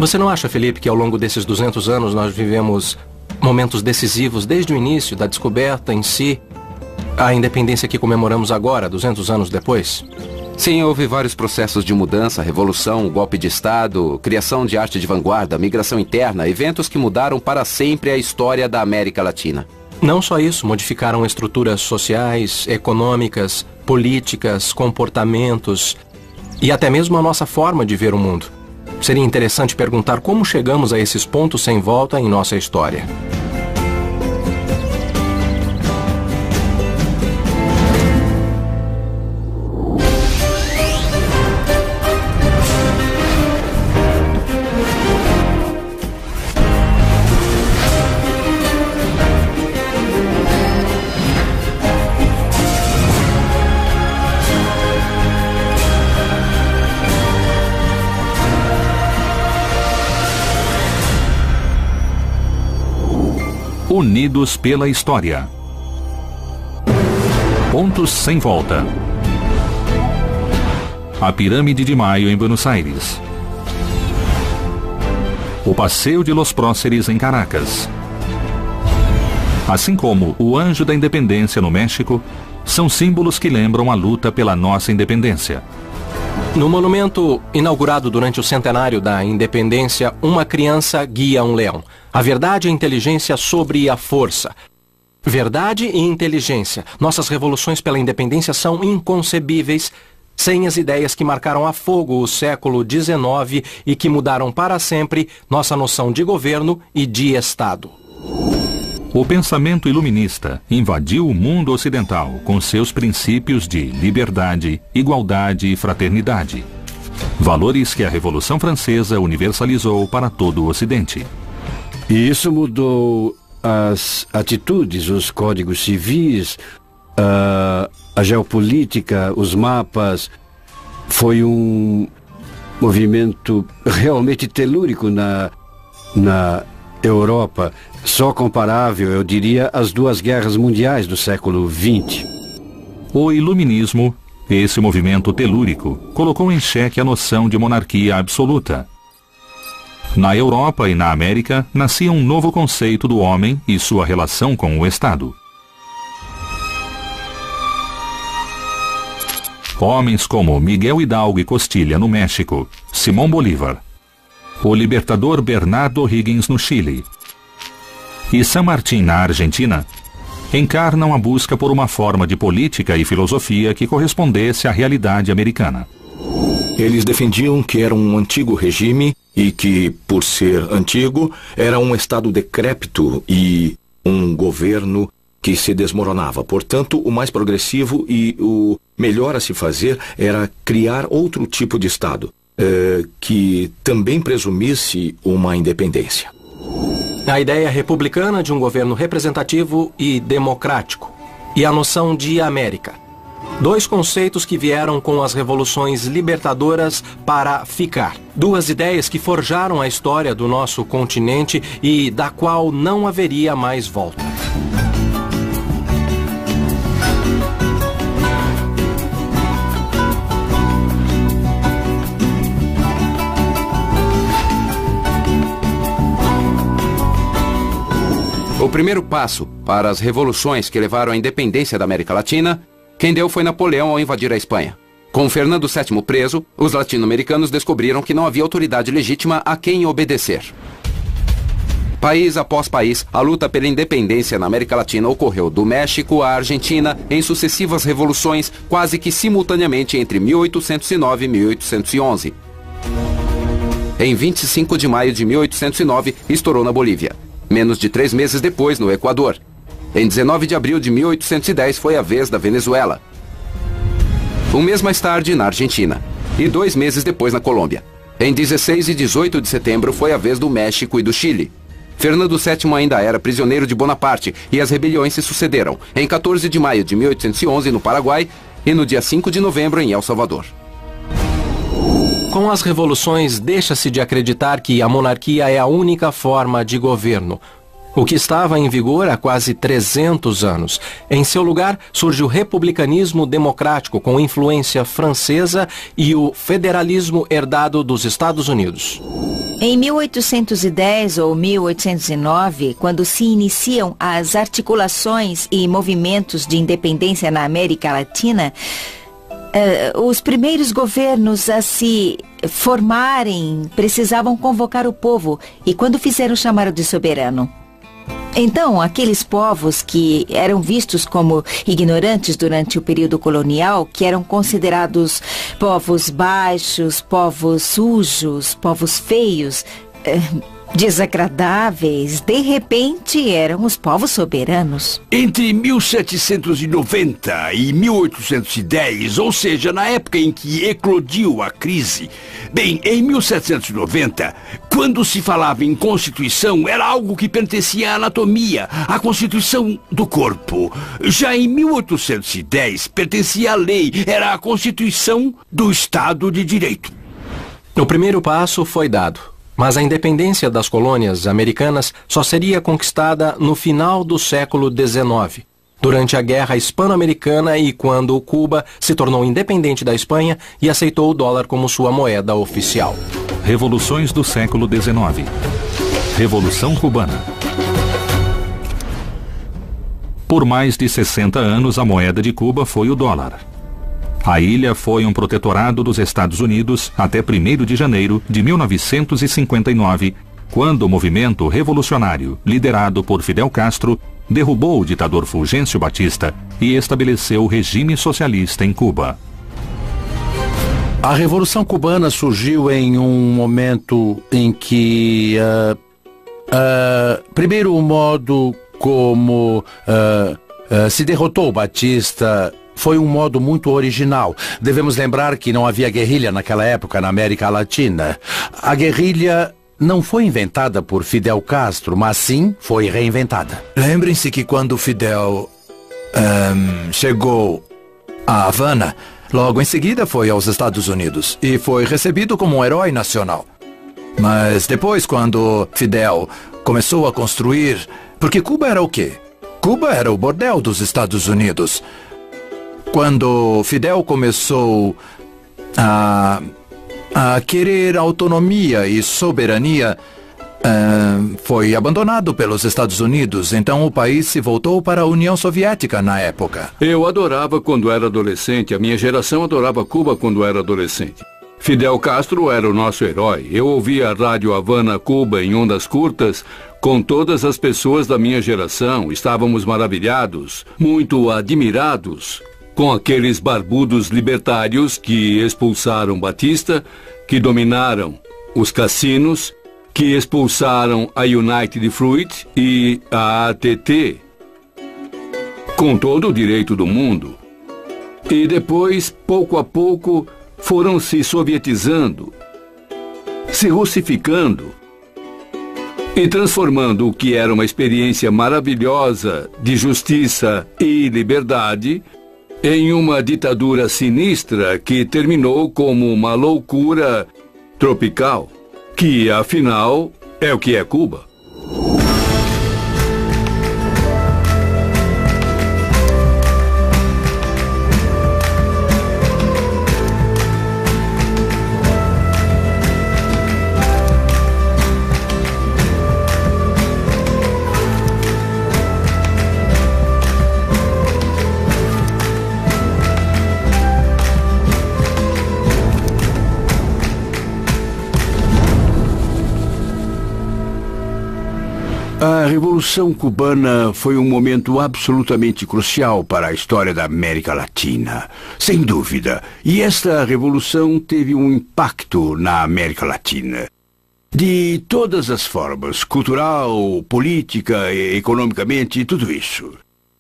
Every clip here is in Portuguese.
Você não acha, Felipe, que ao longo desses 200 anos nós vivemos momentos decisivos desde o início da descoberta em si, a independência que comemoramos agora, 200 anos depois? Sim, houve vários processos de mudança, revolução, golpe de Estado, criação de arte de vanguarda, migração interna, eventos que mudaram para sempre a história da América Latina. Não só isso, modificaram estruturas sociais, econômicas, políticas, comportamentos e até mesmo a nossa forma de ver o mundo. Seria interessante perguntar como chegamos a esses pontos sem volta em nossa história. Unidos pela história. Pontos sem volta. A Pirâmide de Maio em Buenos Aires. O Passeio de los Próceres em Caracas. Assim como o Anjo da Independência no México, são símbolos que lembram a luta pela nossa independência. No monumento inaugurado durante o centenário da independência, uma criança guia um leão. A verdade e a inteligência sobre a força. Verdade e inteligência. Nossas revoluções pela independência são inconcebíveis sem as ideias que marcaram a fogo o século XIX e que mudaram para sempre nossa noção de governo e de Estado. O pensamento iluminista invadiu o mundo ocidental com seus princípios de liberdade, igualdade e fraternidade. Valores que a Revolução Francesa universalizou para todo o Ocidente. E isso mudou as atitudes, os códigos civis, a geopolítica, os mapas. Foi um movimento realmente telúrico na Europa, só comparável, eu diria, às duas guerras mundiais do século XX. O iluminismo, esse movimento telúrico, colocou em xeque a noção de monarquia absoluta. Na Europa e na América, nascia um novo conceito do homem e sua relação com o Estado. Homens como Miguel Hidalgo e Costilla no México, Simón Bolívar, o libertador Bernardo O'Higgins no Chile e San Martín na Argentina, encarnam a busca por uma forma de política e filosofia que correspondesse à realidade americana. Eles defendiam que era um antigo regime e que, por ser antigo, era um Estado decrépito e um governo que se desmoronava. Portanto, o mais progressivo e o melhor a se fazer era criar outro tipo de Estado, que também presumisse uma independência. A ideia republicana de um governo representativo e democrático. E a noção de América. Dois conceitos que vieram com as revoluções libertadoras para ficar. Duas ideias que forjaram a história do nosso continente e da qual não haveria mais volta. O primeiro passo para as revoluções que levaram à independência da América Latina, quem deu foi Napoleão ao invadir a Espanha. Com Fernando VII preso, os latino-americanos descobriram que não havia autoridade legítima a quem obedecer. País após país, a luta pela independência na América Latina ocorreu do México à Argentina em sucessivas revoluções quase que simultaneamente entre 1809 e 1811. Em 25 de maio de 1809, estourou na Bolívia. Menos de 3 meses depois, no Equador. Em 19 de abril de 1810, foi a vez da Venezuela. Um mês mais tarde, na Argentina. E 2 meses depois, na Colômbia. Em 16 e 18 de setembro, foi a vez do México e do Chile. Fernando VII ainda era prisioneiro de Bonaparte e as rebeliões se sucederam. Em 14 de maio de 1811, no Paraguai, e no dia 5 de novembro, em El Salvador. Com as revoluções, deixa-se de acreditar que a monarquia é a única forma de governo. o que estava em vigor há quase 300 anos. Em seu lugar, surge o republicanismo democrático com influência francesa e o federalismo herdado dos Estados Unidos. Em 1810 ou 1809, quando se iniciam as articulações e movimentos de independência na América Latina, os primeiros governos a se formarem precisavam convocar o povo, e quando fizeram, chamaram de soberano. Então, aqueles povos que eram vistos como ignorantes durante o período colonial, que eram considerados povos baixos, povos sujos, povos feios, desagradáveis, de repente eram os povos soberanos. Entre 1790 e 1810, ou seja, na época em que eclodiu a crise, bem, em 1790, quando se falava em Constituição, era algo que pertencia à anatomia, à Constituição do corpo. Já em 1810, pertencia à lei, era a Constituição do Estado de Direito. O primeiro passo foi dado. Mas a independência das colônias americanas só seria conquistada no final do século XIX, durante a Guerra Hispano-Americana e quando Cuba se tornou independente da Espanha e aceitou o dólar como sua moeda oficial. Revoluções do século XIX. Revolução Cubana. Por mais de 60 anos, a moeda de Cuba foi o dólar. A ilha foi um protetorado dos Estados Unidos até 1º de janeiro de 1959, quando o movimento revolucionário, liderado por Fidel Castro, derrubou o ditador Fulgêncio Batista e estabeleceu o regime socialista em Cuba. A Revolução Cubana surgiu em um momento em que, primeiro, o modo como se derrotou o Batista foi um modo muito original. Devemos lembrar que não havia guerrilha naquela época na América Latina. A guerrilha não foi inventada por Fidel Castro, mas sim foi reinventada. Lembrem-se que quando Fidel chegou a Havana, logo em seguida foi aos Estados Unidos e foi recebido como um herói nacional. Mas depois, quando Fidel começou a construir... Porque Cuba era o quê? Cuba era o bordel dos Estados Unidos. Quando Fidel começou a querer autonomia e soberania, foi abandonado pelos Estados Unidos. Então o país se voltou para a União Soviética na época. Eu adorava quando era adolescente. A minha geração adorava Cuba quando era adolescente. Fidel Castro era o nosso herói. Eu ouvia a Rádio Havana Cuba em ondas curtas com todas as pessoas da minha geração. Estávamos maravilhados, muito admirados com aqueles barbudos libertários que expulsaram Batista, que dominaram os cassinos, que expulsaram a United Fruit e a ATT, com todo o direito do mundo. E depois, pouco a pouco, foram se sovietizando, se russificando e transformando o que era uma experiência maravilhosa de justiça e liberdade em uma ditadura sinistra que terminou como uma loucura tropical, que, afinal, é o que é Cuba. A Revolução Cubana foi um momento absolutamente crucial para a história da América Latina, sem dúvida. E esta revolução teve um impacto na América Latina. De todas as formas, cultural, política, economicamente, tudo isso.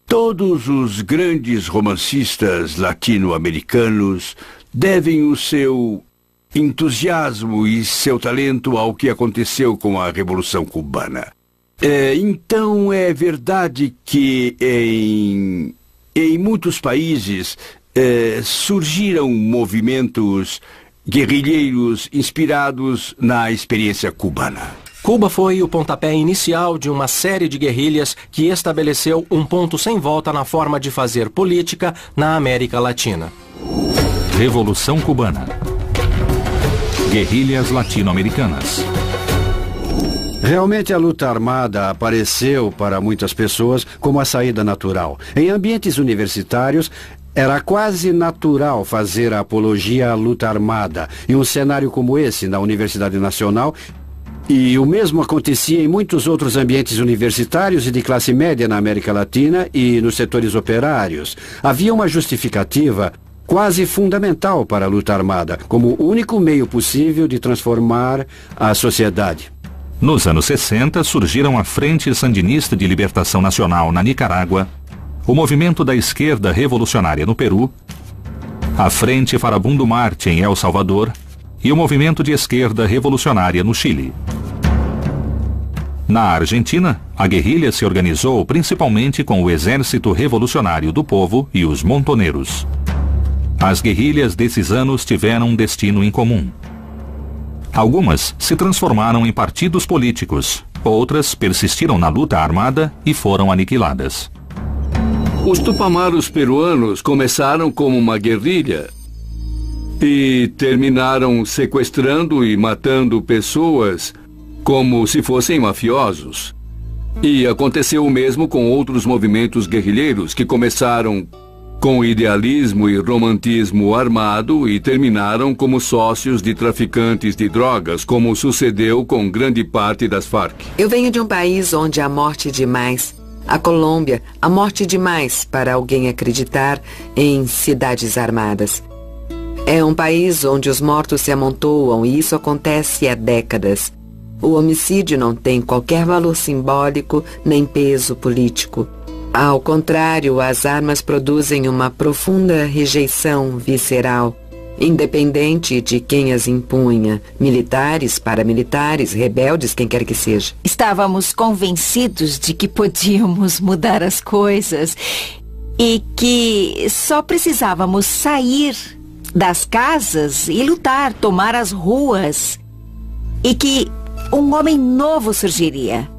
Todos os grandes romancistas latino-americanos devem o seu entusiasmo e seu talento ao que aconteceu com a Revolução Cubana. Então é verdade que em muitos países surgiram movimentos guerrilheiros inspirados na experiência cubana. Cuba foi o pontapé inicial de uma série de guerrilhas que estabeleceu um ponto sem volta na forma de fazer política na América Latina. Revolução Cubana. Guerrilhas latino-americanas. Realmente a luta armada apareceu para muitas pessoas como a saída natural. Em ambientes universitários, era quase natural fazer a apologia à luta armada. Em um cenário como esse, na Universidade Nacional, e o mesmo acontecia em muitos outros ambientes universitários e de classe média na América Latina e nos setores operários. Havia uma justificativa quase fundamental para a luta armada, como o único meio possível de transformar a sociedade. Nos anos 60, surgiram a Frente Sandinista de Libertação Nacional na Nicarágua, o Movimento da Esquerda Revolucionária no Peru, a Frente Farabundo Marte em El Salvador e o Movimento de Esquerda Revolucionária no Chile. Na Argentina, a guerrilha se organizou principalmente com o Exército Revolucionário do Povo e os Montoneiros. As guerrilhas desses anos tiveram um destino em comum. Algumas se transformaram em partidos políticos, outras persistiram na luta armada e foram aniquiladas. Os tupamaros peruanos começaram como uma guerrilha e terminaram sequestrando e matando pessoas como se fossem mafiosos. E aconteceu o mesmo com outros movimentos guerrilheiros que começaram com idealismo e romantismo armado e terminaram como sócios de traficantes de drogas, como sucedeu com grande parte das Farc. Eu venho de um país onde a morte demais. A Colômbia, a morte demais para alguém acreditar em cidades armadas. É um país onde os mortos se amontoam e isso acontece há décadas. O homicídio não tem qualquer valor simbólico nem peso político. Ao contrário, as armas produzem uma profunda rejeição visceral, independente de quem as impunha, militares, paramilitares, rebeldes, quem quer que seja. Estávamos convencidos de que podíamos mudar as coisas e que só precisávamos sair das casas e lutar, tomar as ruas, e que um homem novo surgiria.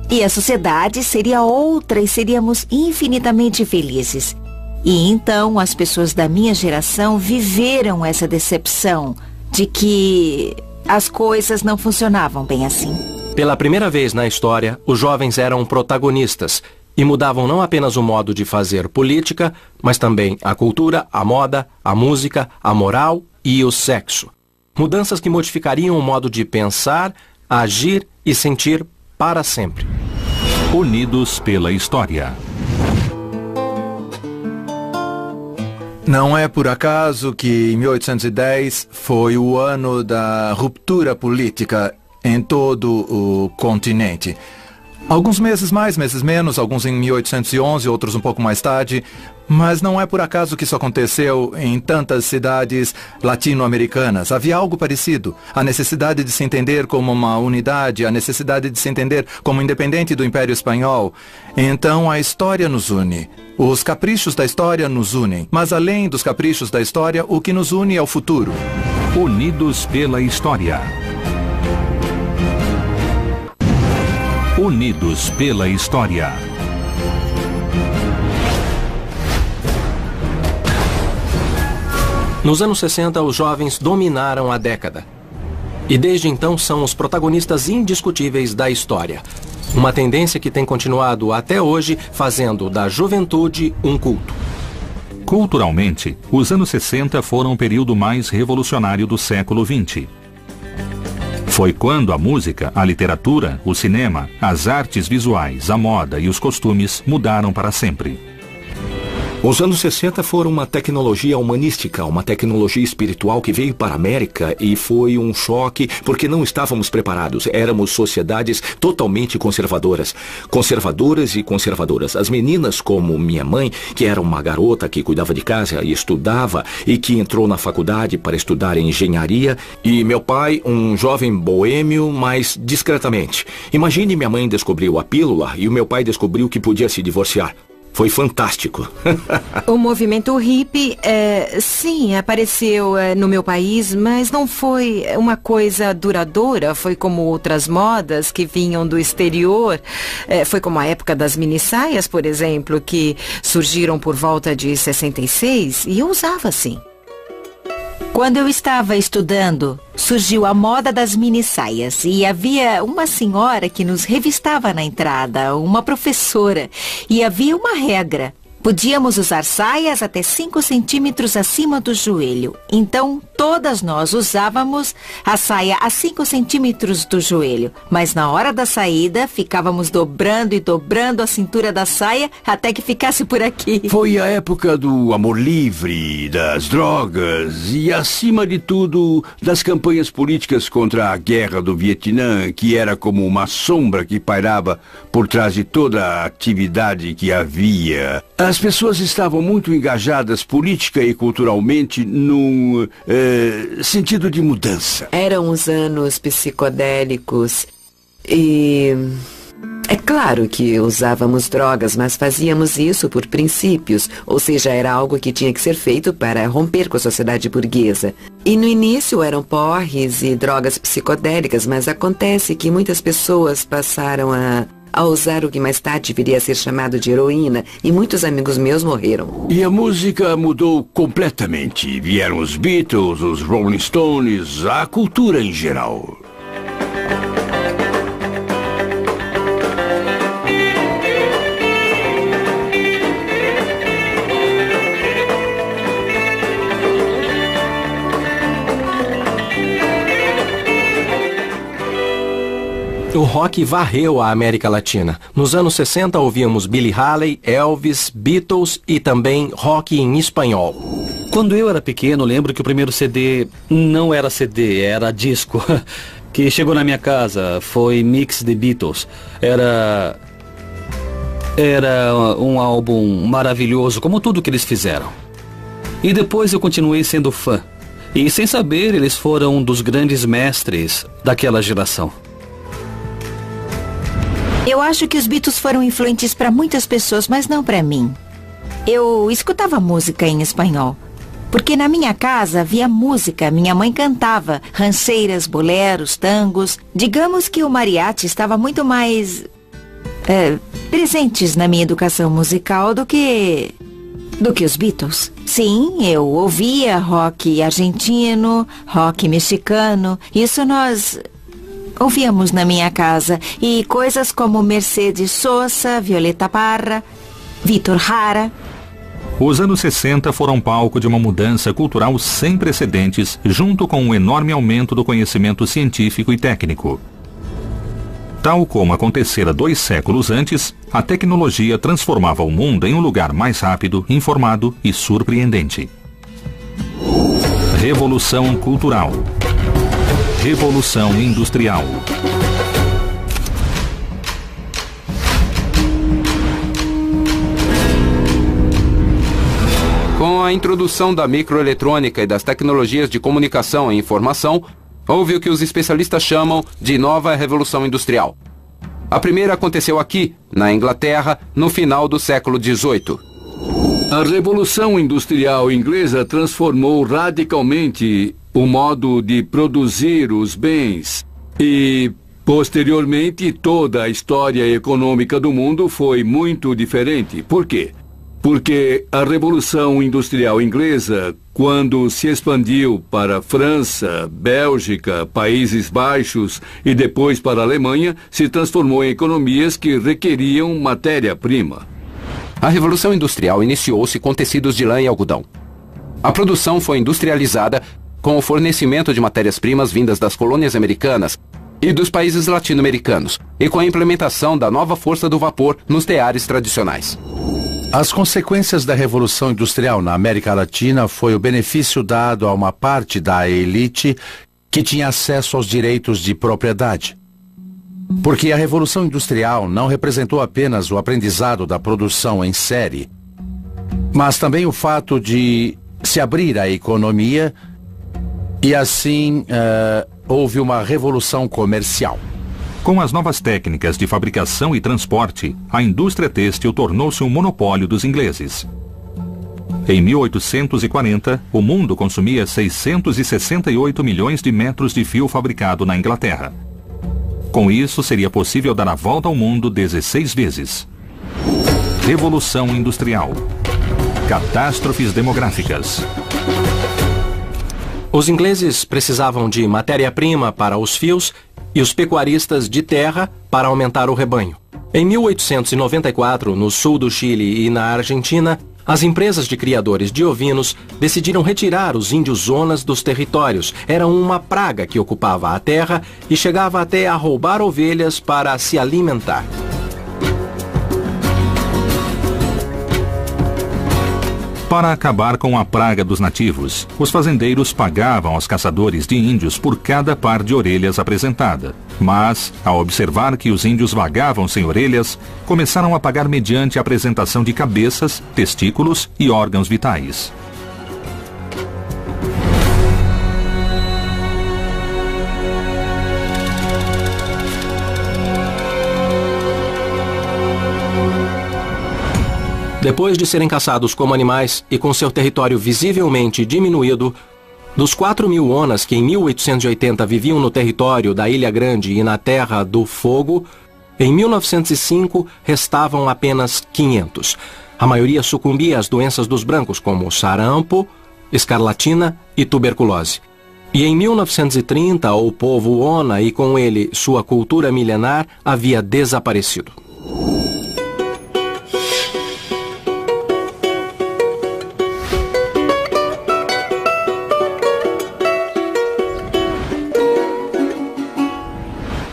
E a sociedade seria outra e seríamos infinitamente felizes. E então as pessoas da minha geração viveram essa decepção de que as coisas não funcionavam bem assim. Pela primeira vez na história, os jovens eram protagonistas e mudavam não apenas o modo de fazer política, mas também a cultura, a moda, a música, a moral e o sexo. Mudanças que modificariam o modo de pensar, agir e sentir para sempre. Unidos pela história. Não é por acaso que 1810 foi o ano da ruptura política em todo o continente. Alguns meses mais, meses menos, alguns em 1811, outros um pouco mais tarde. Mas não é por acaso que isso aconteceu em tantas cidades latino-americanas. Havia algo parecido. A necessidade de se entender como uma unidade, a necessidade de se entender como independente do Império Espanhol. Então a história nos une. Os caprichos da história nos unem. Mas além dos caprichos da história, o que nos une é o futuro. Unidos pela história. Unidos pela história. Nos anos 60, os jovens dominaram a década. E desde então são os protagonistas indiscutíveis da história. Uma tendência que tem continuado até hoje, fazendo da juventude um culto. Culturalmente, os anos 60 foram o período mais revolucionário do século XX. Foi quando a música, a literatura, o cinema, as artes visuais, a moda e os costumes mudaram para sempre. Os anos 60 foram uma tecnologia humanística, uma tecnologia espiritual que veio para a América e foi um choque porque não estávamos preparados. Éramos sociedades totalmente conservadoras. Conservadoras e conservadoras. As meninas como minha mãe, que era uma garota que cuidava de casa e estudava e que entrou na faculdade para estudar engenharia, e meu pai, um jovem boêmio, mas discretamente. Imagine, minha mãe descobriu a pílula e o meu pai descobriu que podia se divorciar. Foi fantástico. O movimento hippie, sim, apareceu no meu país, mas não foi uma coisa duradoura. Foi como outras modas que vinham do exterior. Foi como a época das minissaias, por exemplo, que surgiram por volta de 66, e eu usava assim. Quando eu estava estudando, surgiu a moda das minissaias e havia uma senhora que nos revistava na entrada, uma professora, e havia uma regra. Podíamos usar saias até 5 centímetros acima do joelho. Então, todas nós usávamos a saia a 5 centímetros do joelho. Mas na hora da saída, ficávamos dobrando e dobrando a cintura da saia até que ficasse por aqui. Foi a época do amor livre, das drogas e, acima de tudo, das campanhas políticas contra a guerra do Vietnã, que era como uma sombra que pairava por trás de toda a atividade que havia. As pessoas estavam muito engajadas política e culturalmente num sentido de mudança. Eram os anos psicodélicos e... É claro que usávamos drogas, mas fazíamos isso por princípios, ou seja, era algo que tinha que ser feito para romper com a sociedade burguesa. E no início eram porres e drogas psicodélicas, mas acontece que muitas pessoas passaram a usar o que mais tarde viria a ser chamado de heroína, e muitos amigos meus morreram. E a música mudou completamente. Vieram os Beatles, os Rolling Stones, a cultura em geral. O rock varreu a América Latina. Nos anos 60 ouvíamos Billie Holiday, Elvis, Beatles e também rock em espanhol. Quando eu era pequeno, lembro que o primeiro CD não era CD, era disco. Que chegou na minha casa, foi Mix The Beatles. Era um álbum maravilhoso, como tudo que eles fizeram. E depois eu continuei sendo fã. E sem saber, eles foram um dos grandes mestres daquela geração. Eu acho que os Beatles foram influentes para muitas pessoas, mas não para mim. Eu escutava música em espanhol, porque na minha casa havia música, minha mãe cantava rancheiras, boleros, tangos. Digamos que o mariachi estava muito mais presentes na minha educação musical do que os Beatles. Sim, eu ouvia rock argentino, rock mexicano, isso nós ouvíamos na minha casa, e coisas como Mercedes Sosa, Violeta Parra, Vítor Jara. Os anos 60 foram palco de uma mudança cultural sem precedentes, junto com um enorme aumento do conhecimento científico e técnico. Tal como acontecera 2 séculos antes, a tecnologia transformava o mundo em um lugar mais rápido, informado e surpreendente. Revolução cultural. Revolução industrial. Com a introdução da microeletrônica e das tecnologias de comunicação e informação, houve o que os especialistas chamam de nova revolução industrial. A primeira aconteceu aqui, na Inglaterra, no final do século XVIII. A Revolução Industrial Inglesa transformou radicalmente o modo de produzir os bens e, posteriormente, toda a história econômica do mundo foi muito diferente. Por quê? Porque a Revolução Industrial Inglesa, quando se expandiu para França, Bélgica, Países Baixos e depois para a Alemanha, se transformou em economias que requeriam matéria-prima. A Revolução Industrial iniciou-se com tecidos de lã e algodão. A produção foi industrializada com o fornecimento de matérias-primas vindas das colônias americanas e dos países latino-americanos, e com a implementação da nova força do vapor nos teares tradicionais. As consequências da Revolução Industrial na América Latina foi o benefício dado a uma parte da elite que tinha acesso aos direitos de propriedade. Porque a Revolução Industrial não representou apenas o aprendizado da produção em série, mas também o fato de se abrir a economia e assim houve uma revolução comercial. Com as novas técnicas de fabricação e transporte, a indústria têxtil tornou-se um monopólio dos ingleses. Em 1840, o mundo consumia 668 milhões de metros de fio fabricado na Inglaterra. Com isso, seria possível dar a volta ao mundo 16 vezes. Revolução Industrial. Catástrofes demográficas. Os ingleses precisavam de matéria-prima para os fios e os pecuaristas de terra para aumentar o rebanho. Em 1894, no sul do Chile e na Argentina, as empresas de criadores de ovinos decidiram retirar os índios zonas dos territórios. Era uma praga que ocupava a terra e chegava até a roubar ovelhas para se alimentar. Para acabar com a praga dos nativos, os fazendeiros pagavam aos caçadores de índios por cada par de orelhas apresentada. Mas, ao observar que os índios vagavam sem orelhas, começaram a pagar mediante a apresentação de cabeças, testículos e órgãos vitais. Depois de serem caçados como animais e com seu território visivelmente diminuído, dos 4.000 onas que em 1880 viviam no território da Ilha Grande e na Terra do Fogo, em 1905 restavam apenas 500. A maioria sucumbia às doenças dos brancos, como sarampo, escarlatina e tuberculose. E em 1930, o povo ona e com ele sua cultura milenar havia desaparecido.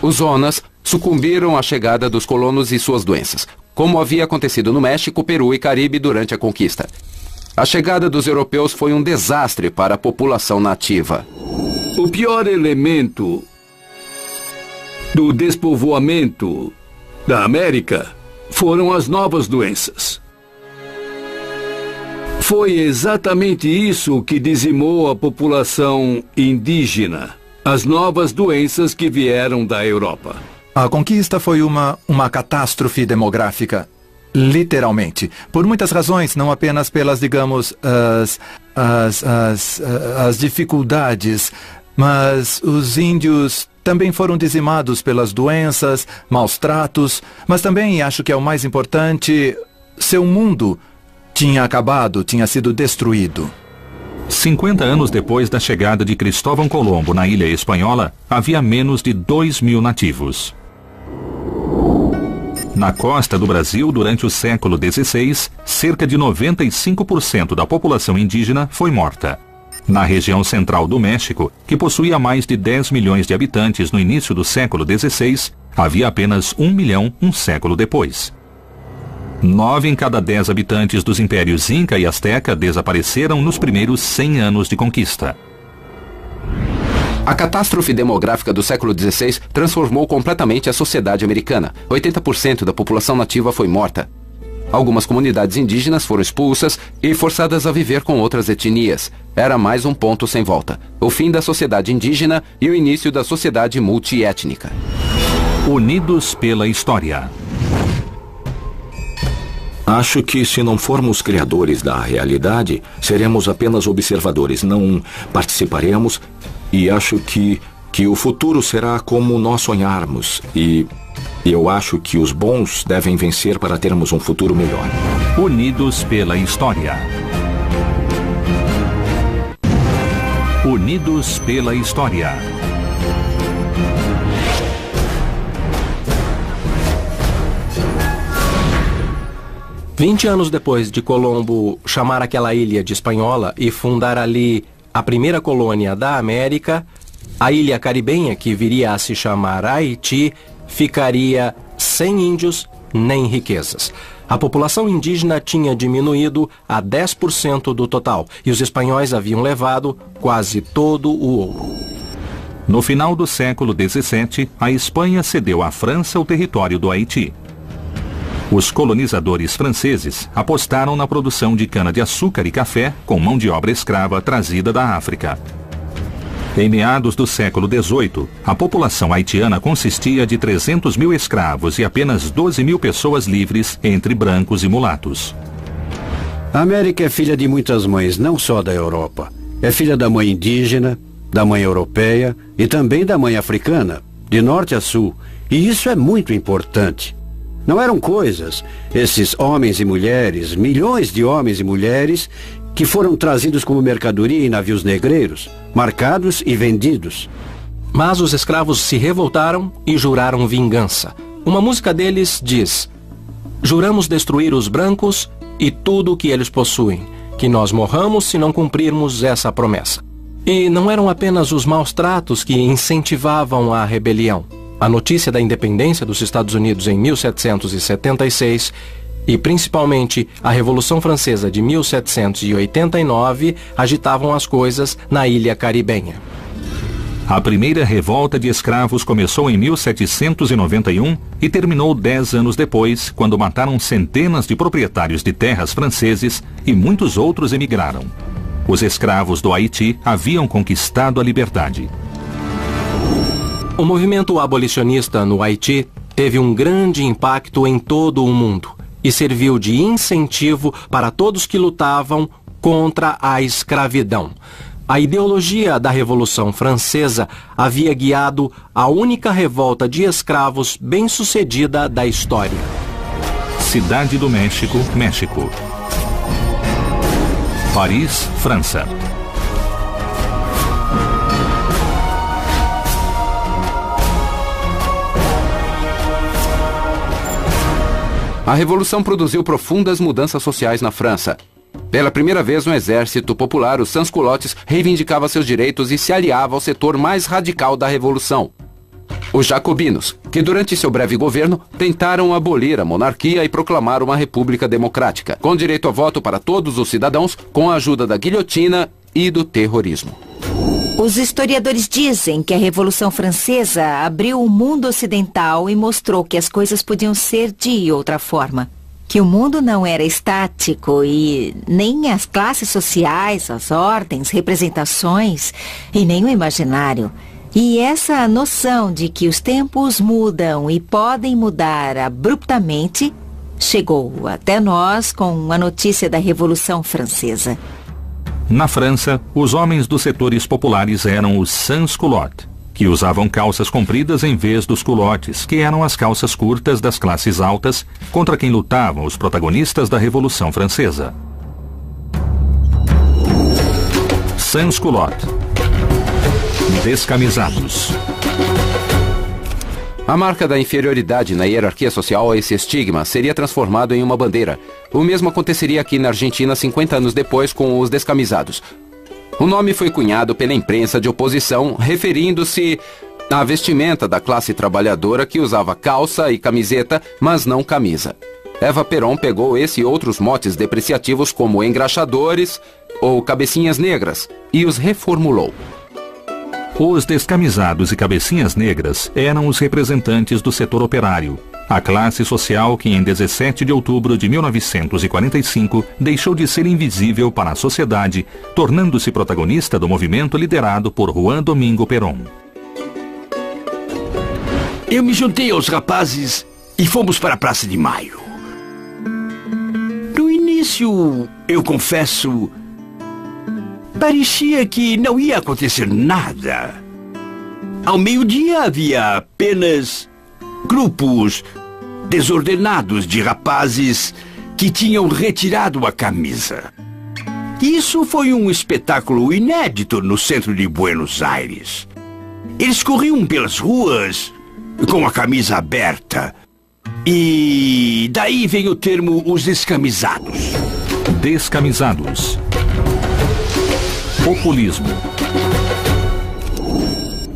Os onas sucumbiram à chegada dos colonos e suas doenças, como havia acontecido no México, Peru e Caribe durante a conquista. A chegada dos europeus foi um desastre para a população nativa. O pior elemento do despovoamento da América foram as novas doenças. Foi exatamente isso que dizimou a população indígena. As novas doenças que vieram da Europa. A conquista foi uma catástrofe demográfica, literalmente. Por muitas razões, não apenas pelas, digamos, as dificuldades, mas os índios também foram dizimados pelas doenças, maus tratos, mas também, acho que é o mais importante, seu mundo tinha acabado, tinha sido destruído. 50 anos depois da chegada de Cristóvão Colombo na ilha espanhola, havia menos de 2.000 nativos. Na costa do Brasil, durante o século XVI, cerca de 95% da população indígena foi morta. Na região central do México, que possuía mais de 10 milhões de habitantes no início do século XVI, havia apenas 1 milhão um século depois. 9 em cada 10 habitantes dos impérios Inca e Azteca desapareceram nos primeiros 100 anos de conquista. A catástrofe demográfica do século XVI transformou completamente a sociedade americana. 80% da população nativa foi morta. Algumas comunidades indígenas foram expulsas e forçadas a viver com outras etnias. Era mais um ponto sem volta. O fim da sociedade indígena e o início da sociedade multiétnica. Unidos pela história. Acho que se não formos criadores da realidade, seremos apenas observadores, não participaremos, e acho que o futuro será como nós sonharmos, e eu acho que os bons devem vencer para termos um futuro melhor. Unidos pela história. Unidos pela história. Vinte anos depois de Colombo chamar aquela ilha de Espanhola e fundar ali a primeira colônia da América, a ilha caribenha, que viria a se chamar Haiti, ficaria sem índios nem riquezas. A população indígena tinha diminuído a 10% do total e os espanhóis haviam levado quase todo o ouro. No final do século XVII, a Espanha cedeu à França o território do Haiti. Os colonizadores franceses apostaram na produção de cana-de-açúcar e café com mão de obra escrava trazida da África. Em meados do século XVIII, a população haitiana consistia de 300 mil escravos e apenas 12 mil pessoas livres entre brancos e mulatos. A América é filha de muitas mães, não só da Europa. É filha da mãe indígena, da mãe europeia e também da mãe africana, de norte a sul. E isso é muito importante. Não eram coisas, esses homens e mulheres, milhões de homens e mulheres, que foram trazidos como mercadoria em navios negreiros, marcados e vendidos. Mas os escravos se revoltaram e juraram vingança. Uma música deles diz: juramos destruir os brancos e tudo o que eles possuem, que nós morramos se não cumprirmos essa promessa. E não eram apenas os maus tratos que incentivavam a rebelião. A notícia da independência dos Estados Unidos em 1776 e principalmente a Revolução Francesa de 1789 agitavam as coisas na ilha caribenha. A primeira revolta de escravos começou em 1791 e terminou 10 anos depois, quando mataram centenas de proprietários de terras franceses e muitos outros emigraram. Os escravos do Haiti haviam conquistado a liberdade. O movimento abolicionista no Haiti teve um grande impacto em todo o mundo e serviu de incentivo para todos que lutavam contra a escravidão. A ideologia da Revolução Francesa havia guiado a única revolta de escravos bem-sucedida da história. Cidade do México, México. Paris, França. A Revolução produziu profundas mudanças sociais na França. Pela primeira vez, um exército popular, os sans-culottes, reivindicava seus direitos e se aliava ao setor mais radical da Revolução, os jacobinos, que durante seu breve governo tentaram abolir a monarquia e proclamar uma república democrática, com direito a voto para todos os cidadãos, com a ajuda da guilhotina e do terrorismo. Os historiadores dizem que a Revolução Francesa abriu o mundo ocidental e mostrou que as coisas podiam ser de outra forma. Que o mundo não era estático e nem as classes sociais, as ordens, representações e nem o imaginário. E essa noção de que os tempos mudam e podem mudar abruptamente chegou até nós com a notícia da Revolução Francesa. Na França, os homens dos setores populares eram os sans-culottes, que usavam calças compridas em vez dos culottes, que eram as calças curtas das classes altas, contra quem lutavam os protagonistas da Revolução Francesa. Sans-culottes. Descamisados. A marca da inferioridade na hierarquia social, esse estigma, seria transformado em uma bandeira. O mesmo aconteceria aqui na Argentina 50 anos depois com os descamisados. O nome foi cunhado pela imprensa de oposição, referindo-se à vestimenta da classe trabalhadora que usava calça e camiseta, mas não camisa. Eva Peron pegou esse e outros motes depreciativos como engraxadores ou cabecinhas negras e os reformulou. Os descamisados e cabecinhas negras eram os representantes do setor operário, a classe social que em 17 de outubro de 1945 deixou de ser invisível para a sociedade, tornando-se protagonista do movimento liderado por Juan Domingo Perón. Eu me juntei aos rapazes e fomos para a Praça de Maio. No início, eu confesso, parecia que não ia acontecer nada. Ao meio-dia havia apenas grupos desordenados de rapazes que tinham retirado a camisa. Isso foi um espetáculo inédito no centro de Buenos Aires. Eles corriam pelas ruas com a camisa aberta. E daí vem o termo os descamisados. Descamisados. Populismo.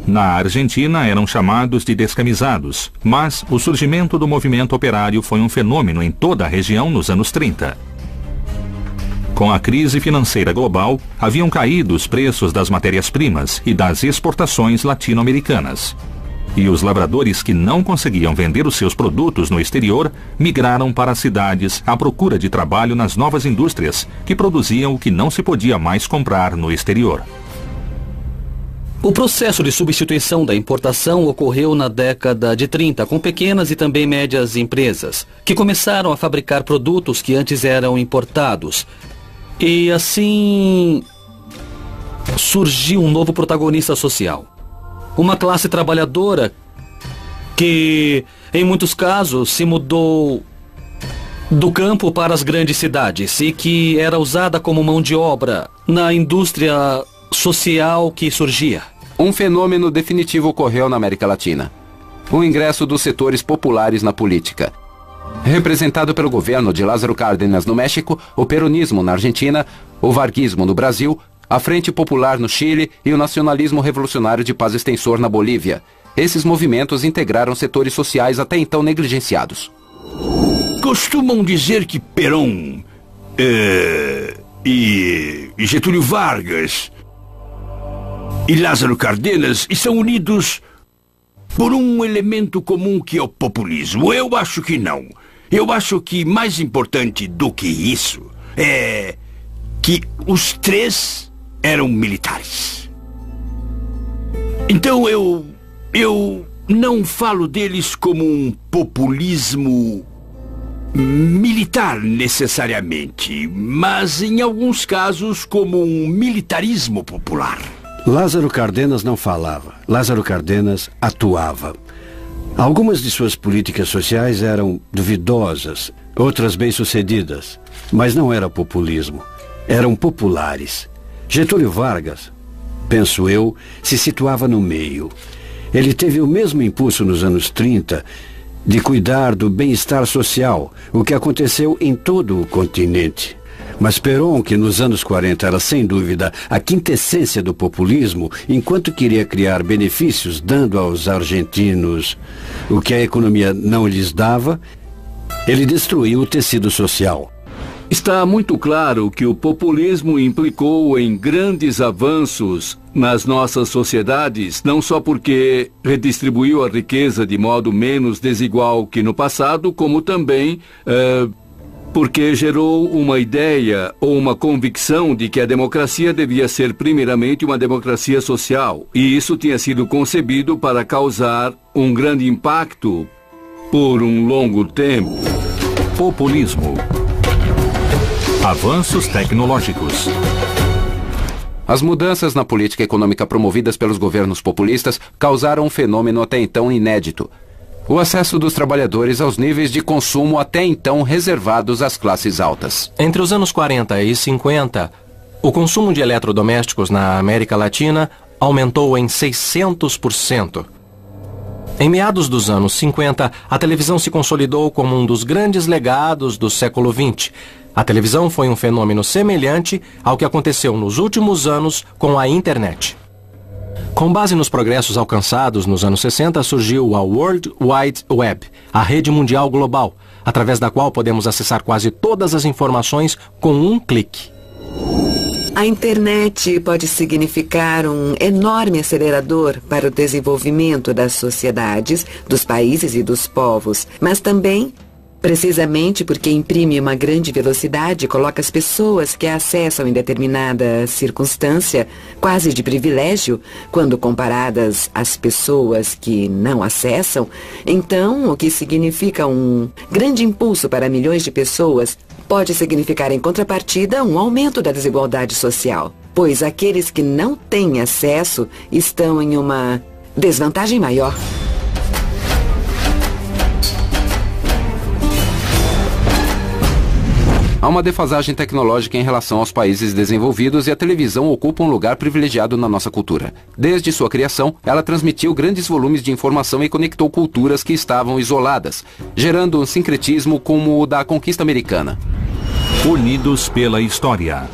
Na Argentina eram chamados de descamisados, mas o surgimento do movimento operário foi um fenômeno em toda a região nos anos 30. Com a crise financeira global, haviam caído os preços das matérias-primas e das exportações latino-americanas. E os lavradores que não conseguiam vender os seus produtos no exterior migraram para as cidades à procura de trabalho nas novas indústrias que produziam o que não se podia mais comprar no exterior. O processo de substituição da importação ocorreu na década de 30, com pequenas e também médias empresas, que começaram a fabricar produtos que antes eram importados. E assim surgiu um novo protagonista social. Uma classe trabalhadora que, em muitos casos, se mudou do campo para as grandes cidades e que era usada como mão de obra na indústria social que surgia. Um fenômeno definitivo ocorreu na América Latina: o ingresso dos setores populares na política. Representado pelo governo de Lázaro Cárdenas no México, o peronismo na Argentina, o varguismo no Brasil, a Frente Popular no Chile e o nacionalismo revolucionário de Paz Extensor na Bolívia. Esses movimentos integraram setores sociais até então negligenciados. Costumam dizer que Perón e Getúlio Vargas e Lázaro Cárdenas estão unidos por um elemento comum que é o populismo. Eu acho que não. Eu acho que mais importante do que isso é que os três eram militares. Então eu não falo deles como um populismo militar necessariamente, mas em alguns casos como um militarismo popular. Lázaro Cárdenas não falava. Lázaro Cárdenas atuava. Algumas de suas políticas sociais eram duvidosas, outras bem-sucedidas, mas não era populismo. Eram populares. Getúlio Vargas, penso eu, se situava no meio. Ele teve o mesmo impulso nos anos 30 de cuidar do bem-estar social, o que aconteceu em todo o continente. Mas Perón, que nos anos 40 era sem dúvida a quintessência do populismo, enquanto queria criar benefícios dando aos argentinos o que a economia não lhes dava, ele destruiu o tecido social. Está muito claro que o populismo implicou em grandes avanços nas nossas sociedades, não só porque redistribuiu a riqueza de modo menos desigual que no passado, como também porque gerou uma ideia ou uma convicção de que a democracia devia ser primeiramente uma democracia social. E isso tinha sido concebido para causar um grande impacto por um longo tempo. Populismo. Avanços tecnológicos. As mudanças na política econômica promovidas pelos governos populistas causaram um fenômeno até então inédito: o acesso dos trabalhadores aos níveis de consumo até então reservados às classes altas. Entre os anos 40 e 50, o consumo de eletrodomésticos na América Latina aumentou em 600%. Em meados dos anos 50, a televisão se consolidou como um dos grandes legados do século XX. A televisão foi um fenômeno semelhante ao que aconteceu nos últimos anos com a internet. Com base nos progressos alcançados nos anos 60, surgiu a World Wide Web, a rede mundial global, através da qual podemos acessar quase todas as informações com um clique. A internet pode significar um enorme acelerador para o desenvolvimento das sociedades, dos países e dos povos, mas também, precisamente porque imprime uma grande velocidade, coloca as pessoas que a acessam em determinada circunstância quase de privilégio, quando comparadas às pessoas que não acessam. Então, o que significa um grande impulso para milhões de pessoas pode significar, em contrapartida, um aumento da desigualdade social, pois aqueles que não têm acesso estão em uma desvantagem maior. Há uma defasagem tecnológica em relação aos países desenvolvidos e a televisão ocupa um lugar privilegiado na nossa cultura. Desde sua criação, ela transmitiu grandes volumes de informação e conectou culturas que estavam isoladas, gerando um sincretismo como o da conquista americana. Unidos pela história.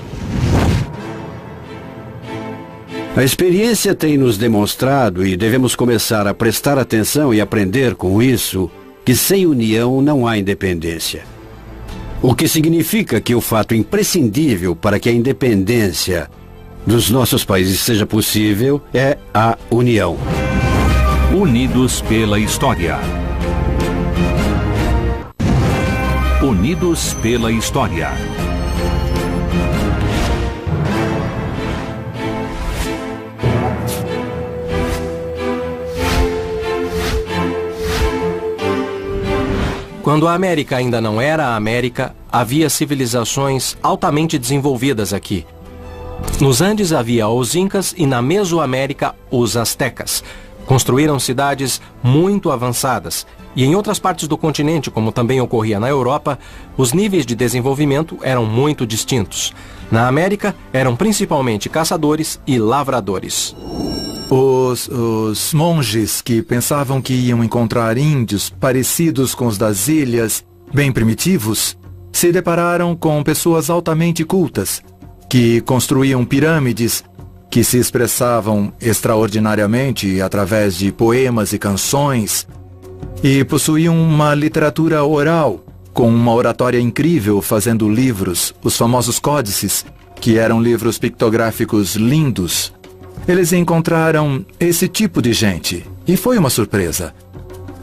A experiência tem nos demonstrado, e devemos começar a prestar atenção e aprender com isso, que sem união não há independência. O que significa que o fato imprescindível para que a independência dos nossos países seja possível é a união. Unidos pela história. Unidos pela história. Quando a América ainda não era a América, havia civilizações altamente desenvolvidas aqui. Nos Andes havia os Incas e na Mesoamérica os Aztecas. Construíram cidades muito avançadas. E em outras partes do continente, como também ocorria na Europa, os níveis de desenvolvimento eram muito distintos. Na América, eram principalmente caçadores e lavradores. Os monges que pensavam que iam encontrar índios parecidos com os das ilhas, bem primitivos, se depararam com pessoas altamente cultas, que construíam pirâmides, que se expressavam extraordinariamente através de poemas e canções, e possuíam uma literatura oral, com uma oratória incrível, fazendo livros, os famosos códices, que eram livros pictográficos lindos. Eles encontraram esse tipo de gente, e foi uma surpresa.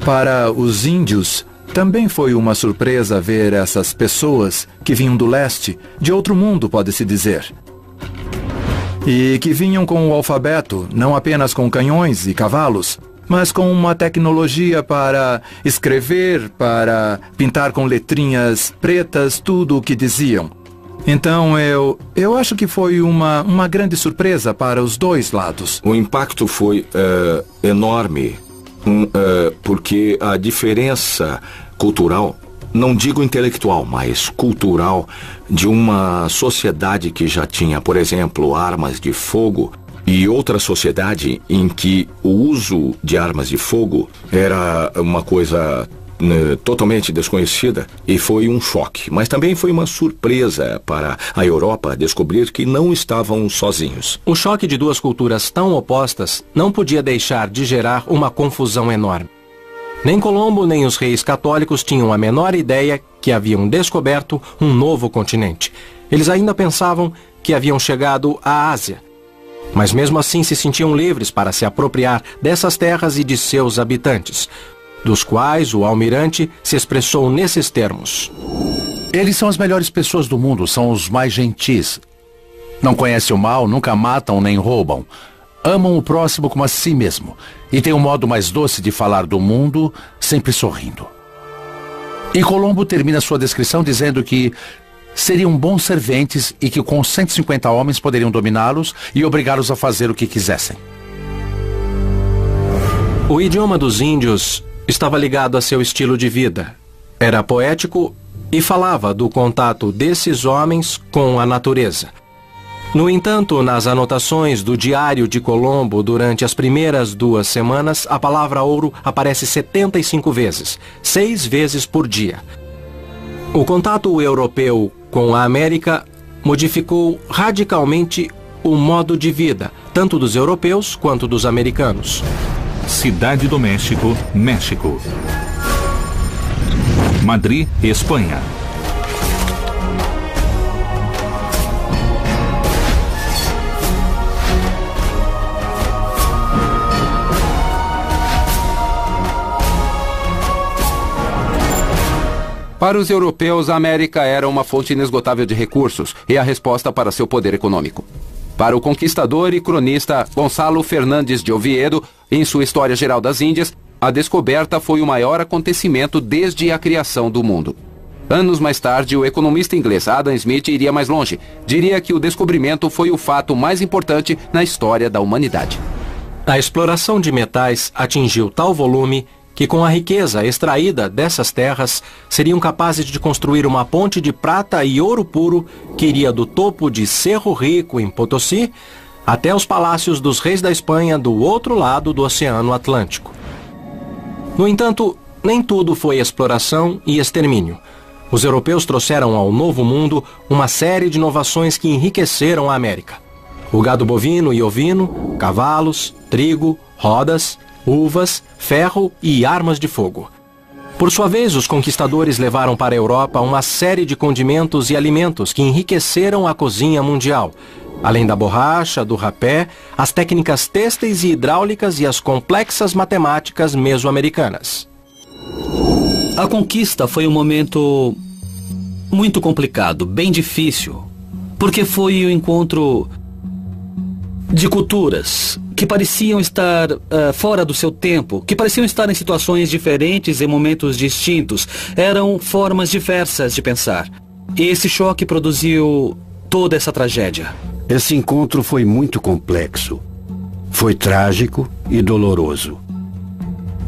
Para os índios, também foi uma surpresa ver essas pessoas que vinham do leste, de outro mundo, pode-se dizer. E que vinham com o alfabeto, não apenas com canhões e cavalos, mas com uma tecnologia para escrever, para pintar com letrinhas pretas tudo o que diziam. Então eu acho que foi uma grande surpresa para os dois lados. O impacto foi enorme, porque a diferença cultural, não digo intelectual, mas cultural, de uma sociedade que já tinha, por exemplo, armas de fogo, e outra sociedade em que o uso de armas de fogo era uma coisa totalmente desconhecida, e foi um choque. Mas também foi uma surpresa para a Europa descobrir que não estavam sozinhos. O choque de duas culturas tão opostas não podia deixar de gerar uma confusão enorme. Nem Colombo nem os reis católicos tinham a menor ideia que haviam descoberto um novo continente. Eles ainda pensavam que haviam chegado à Ásia. Mas mesmo assim se sentiam livres para se apropriar dessas terras e de seus habitantes, dos quais o almirante se expressou nesses termos. Eles são as melhores pessoas do mundo, são os mais gentis. Não conhecem o mal, nunca matam nem roubam. Amam o próximo como a si mesmo. E têm um modo mais doce de falar do mundo, sempre sorrindo. E Colombo termina sua descrição dizendo que seriam bons serventes e que com 150 homens poderiam dominá-los e obrigá-los a fazer o que quisessem. O idioma dos índios estava ligado a seu estilo de vida. Era poético e falava do contato desses homens com a natureza. No entanto, nas anotações do Diário de Colombo, durante as primeiras 2 semanas, a palavra ouro aparece 75 vezes, 6 vezes por dia. O contato europeu com a América modificou radicalmente o modo de vida, tanto dos europeus quanto dos americanos. Cidade do México, México. Madrid, Espanha. Para os europeus, a América era uma fonte inesgotável de recursos e a resposta para seu poder econômico. Para o conquistador e cronista Gonçalo Fernandes de Oviedo, em sua História Geral das Índias, a descoberta foi o maior acontecimento desde a criação do mundo. Anos mais tarde, o economista inglês Adam Smith iria mais longe. Diria que o descobrimento foi o fato mais importante na história da humanidade. A exploração de metais atingiu tal volume que com a riqueza extraída dessas terras, seriam capazes de construir uma ponte de prata e ouro puro que iria do topo de Cerro Rico, em Potosí, até os palácios dos reis da Espanha do outro lado do Oceano Atlântico. No entanto, nem tudo foi exploração e extermínio. Os europeus trouxeram ao Novo Mundo uma série de inovações que enriqueceram a América. O gado bovino e ovino, cavalos, trigo, rodas, uvas, ferro e armas de fogo. Por sua vez, os conquistadores levaram para a Europa uma série de condimentos e alimentos que enriqueceram a cozinha mundial, além da borracha, do rapé, as técnicas têxteis e hidráulicas e as complexas matemáticas mesoamericanas. A conquista foi um momento muito complicado, bem difícil, porque foi o encontro de culturas que pareciam estar fora do seu tempo, que pareciam estar em situações diferentes em momentos distintos. Eram formas diversas de pensar. E esse choque produziu toda essa tragédia. Esse encontro foi muito complexo. Foi trágico e doloroso.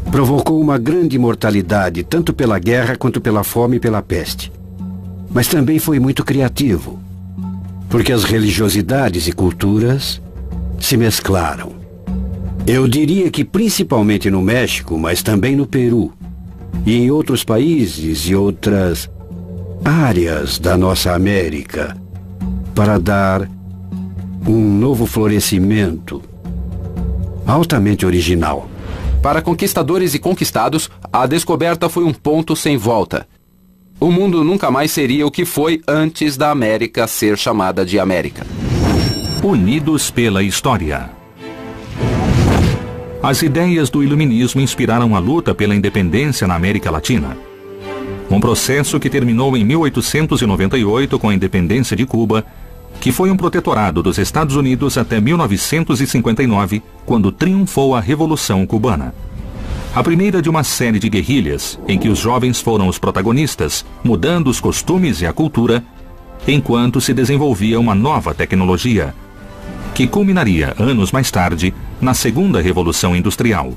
Provocou uma grande mortalidade, tanto pela guerra quanto pela fome e pela peste. Mas também foi muito criativo, porque as religiosidades e culturas se mesclaram. Eu diria que principalmente no México, mas também no Peru e em outros países e outras áreas da nossa América, para dar um novo florescimento altamente original. Para conquistadores e conquistados, a descoberta foi um ponto sem volta. O mundo nunca mais seria o que foi antes da América ser chamada de América. Unidos pela história. As ideias do iluminismo inspiraram a luta pela independência na América Latina. Um processo que terminou em 1898 com a independência de Cuba, que foi um protetorado dos Estados Unidos até 1959, quando triunfou a Revolução Cubana. A primeira de uma série de guerrilhas, em que os jovens foram os protagonistas, mudando os costumes e a cultura, enquanto se desenvolvia uma nova tecnologia, que culminaria anos mais tarde na Segunda Revolução Industrial.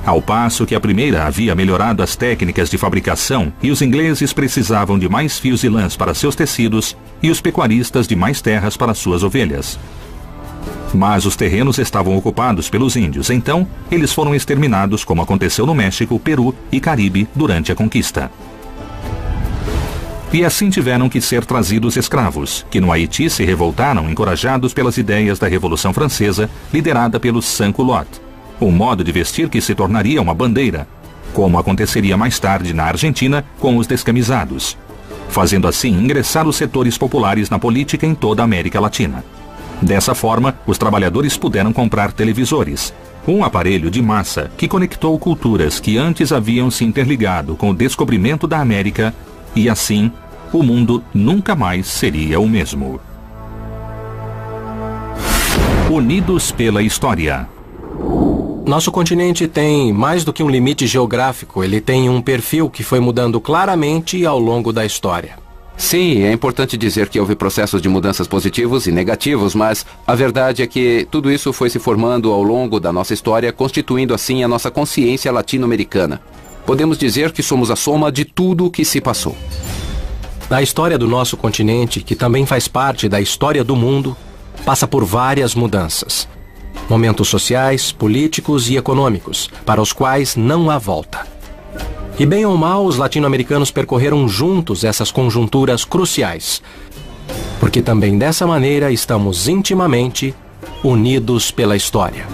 Ao passo que a primeira havia melhorado as técnicas de fabricação e os ingleses precisavam de mais fios e lãs para seus tecidos e os pecuaristas de mais terras para suas ovelhas. Mas os terrenos estavam ocupados pelos índios, então eles foram exterminados, como aconteceu no México, Peru e Caribe durante a conquista. E assim tiveram que ser trazidos escravos, que no Haiti se revoltaram encorajados pelas ideias da Revolução Francesa, liderada pelos sans-culottes, um modo de vestir que se tornaria uma bandeira, como aconteceria mais tarde na Argentina com os descamisados, fazendo assim ingressar os setores populares na política em toda a América Latina. Dessa forma, os trabalhadores puderam comprar televisores, um aparelho de massa que conectou culturas que antes haviam se interligado com o descobrimento da América, e assim, o mundo nunca mais seria o mesmo. Unidos pela história. Nosso continente tem mais do que um limite geográfico, ele tem um perfil que foi mudando claramente ao longo da história. Sim, é importante dizer que houve processos de mudanças positivos e negativos, mas a verdade é que tudo isso foi se formando ao longo da nossa história, constituindo assim a nossa consciência latino-americana. Podemos dizer que somos a soma de tudo o que se passou. A história do nosso continente, que também faz parte da história do mundo, passa por várias mudanças. Momentos sociais, políticos e econômicos, para os quais não há volta. E bem ou mal, os latino-americanos percorreram juntos essas conjunturas cruciais. Porque também dessa maneira estamos intimamente unidos pela história.